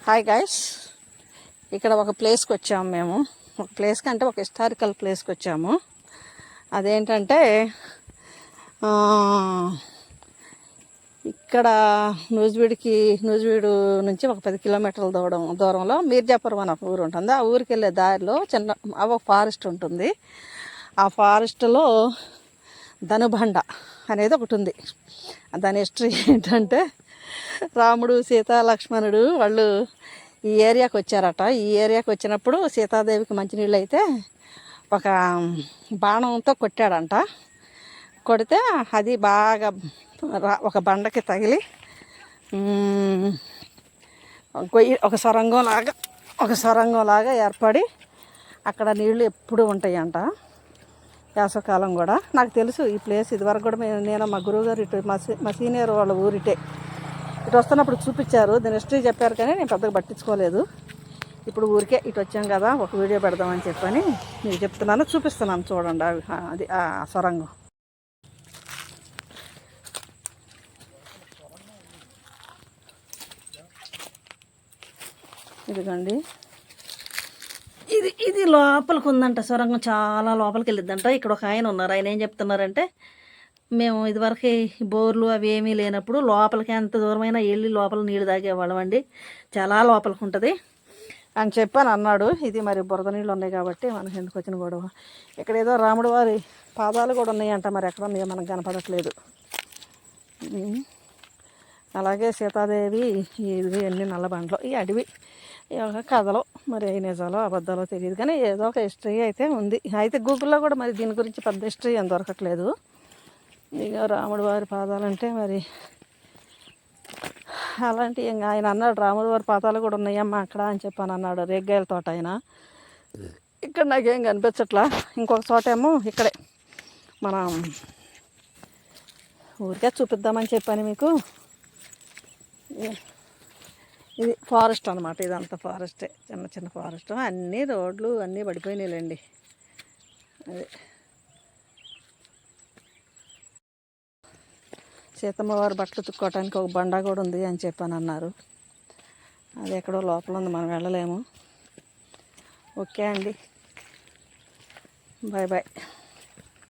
Hi guys, ఇక్కడ ఒక ప్లేస్కి వచ్చాము. మేము ఒక ప్లేస్కి అంటే ఒక హిస్టారికల్ ప్లేస్కి వచ్చాము. అదేంటంటే ఇక్కడ నూజివీడు నుంచి ఒక 10 కిలోమీటర్ల దూరంలో మీర్జాపురం అని ఒక ఊరు ఉంటుంది. ఆ ఊరికి వెళ్ళే దారిలో ఒక ఫారెస్ట్ ఉంటుంది. ఆ ఫారెస్ట్లో ధనుబండ అనేది ఒకటి ఉంది. దాని హిస్టరీ ఏంటంటే, రాముడు, సీత, లక్ష్మణుడు వాళ్ళు ఈ ఏరియాకి వచ్చారట. ఈ ఏరియాకి వచ్చినప్పుడు సీతాదేవికి మంచినీళ్ళు అయితే ఒక బాణంతో కొట్టాడంట. కొడితే అది బాగా ఒక బండకి తగిలి ఒక సొరంగంలాగా ఏర్పడి అక్కడ నీళ్ళు ఎప్పుడు ఉంటాయంట, వేసవకాలం కూడా. నాకు తెలుసు ఈ ప్లేస్, ఇదివరకు కూడా నేను మా గురువుగారు ఇటు మా సీనియర్ వాళ్ళ ఊరిటే ఇటు వస్తున్నప్పుడు చూపించారు, దీని హిస్టరీ చెప్పారు, కానీ నేను పెద్దగా పట్టించుకోలేదు. ఇప్పుడు ఊరికే ఇటు వచ్చాం కదా, ఒక వీడియో పెడదామని చెప్పని మీకు చెప్తున్నాను, చూపిస్తున్నాను. చూడండి అది ఆ సొరంగం. ఇదిగోండి, ఇది లోపలికి ఉందంట సొరంగం, చాలా లోపలికి వెళ్ళిద్దంట. ఇక్కడ ఒక ఆయన ఉన్నారు. ఆయన ఏం చెప్తున్నారంటే, మేము ఇదివరకు బోర్లు అవి ఏమీ లేనప్పుడు లోపలికి ఎంత దూరమైనా వెళ్ళి లోపల నీళ్ళు తాగేవాళ్ళం అండి, చాలా లోపలికి ఉంటుంది అని చెప్పని అన్నాడు. ఇది మరి బురద నీళ్ళు ఉన్నాయి కాబట్టి మనకి ఎందుకు వచ్చిన గొడవ. ఇక్కడ ఏదో రాముడు వారి పాదాలు కూడా ఉన్నాయంట, మరి ఎక్కడ ఉన్నాయో మనకు కనపడట్లేదు. అలాగే సీతాదేవి, ఇది ఎన్ని నల్లబండ్లు, ఈ అడవి కథలో మరి నిజాలో అబద్ధాలో తెలియదు, కానీ ఏదో ఒక హిస్టరీ అయితే ఉంది. అయితే గూగుల్లో కూడా మరి దీని గురించి పెద్ద హిస్టరీ ఏం దొరకట్లేదు. ఇక రాముడు వారి పాదాలంటే మరి అలాంటి ఇంకా ఆయన అన్నాడు, రాముడు వారి పాదాలు కూడా ఉన్నాయమ్మా అక్కడ అని చెప్పాను అన్నాడు. రేగ్గాయల తోట ఆయన. ఇక్కడ నాకేం కనిపించట్లా. ఇంకొక చోట ఏమో ఇక్కడే మనం ఊరికే చూపిద్దామని చెప్పాను మీకు. ఇది ఫారెస్ట్ అనమాట, ఇదంతా ఫారెస్టే, చిన్న చిన్న ఫారెస్ట్. అన్నీ రోడ్లు అన్నీ పడిపోయినాయిలేండి. అదే సీతమ్మ వారు బట్టలు తుక్కోవటానికి ఒక బండ కూడా ఉంది అని చెప్పని అన్నారు. అది ఎక్కడో లోపల ఉంది, మనం వెళ్ళలేము. ఓకే అండి, బాయ్ బాయ్.